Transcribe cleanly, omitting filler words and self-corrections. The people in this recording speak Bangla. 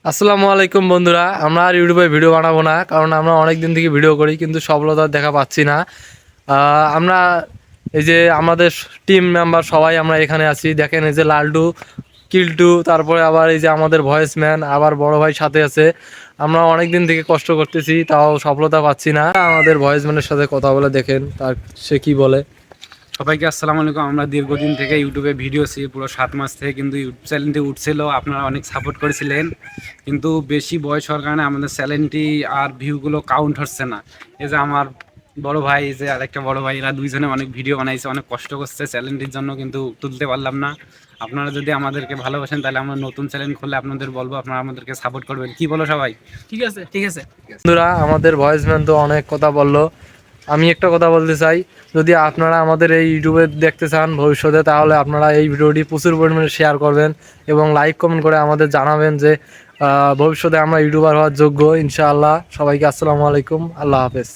আসসালামু আলাইকুম বন্ধুরা। আমরা আর ইউটিউবে ভিডিও বানাবো না, কারণ আমরা অনেক দিন থেকে ভিডিও করি কিন্তু সফলতা দেখা পাচ্ছি না। আমরা এই যে আমাদের টিম মেম্বার সবাই আমরা এখানে আছি, দেখেন এই যে লালটু, কিল্টু, তারপরে আবার এই যে আমাদের ভয়েসম্যান, আবার বড় ভাই সাথে আছে। আমরা অনেক দিন থেকে কষ্ট করতেছি, তাও সফলতা পাচ্ছি না। আমাদের ভয়েসম্যানের সাথে কথা বলে দেখেন তার সে কি বলে। সবাইকে আসসালামু আলাইকুম। আমরা দীর্ঘদিন থেকে ইউটিউবে ভিডিওছি, পুরো 7 মাস থেকে কিন্তু ইউটিউব চ্যানেলটি উঠছিল। আপনারা অনেক সাপোর্ট করেছিলেন, কিন্তু বেশি বয়স হওয়ার কারণে আমাদের চ্যানেলটি আর ভিউগুলো কাউন্ট হচ্ছে না। এই যে আমার বড় ভাই, এই যে আরেকটা বড় ভাই, এরা দুইজনে অনেক ভিডিও বানাইছে, অনেক কষ্ট করছে চ্যানেলটির জন্য, কিন্তু তুলতে পারলাম না। আপনারা যদি আমাদেরকে ভালোবাসেন তাহলে আমরা নতুন চ্যানেল খুললে আপনাদের বলবো, আপনারা আমাদেরকে সাপোর্ট করবেন। কি বলো সবাই? ঠিক আছে, ঠিক আছে। বন্ধুরা, আমাদের ভয়েসম্যান তো অনেক কথা বললো, আমি একটা কথা বলতে চাই। যদি আপনারা আমাদের এই ইউটিউবে দেখতে চান ভবিষ্যতে, তাহলে আপনারা এই ভিডিওটি প্রচুর পরিমাণে শেয়ার করবেন এবং লাইক কমেন্ট করে আমাদের জানাবেন যে ভবিষ্যতে আমরা ইউটিউবার হওয়ার যোগ্য ইনশাআল্লাহ। সবাইকে আসসালামু আলাইকুম, আল্লাহ হাফেজ।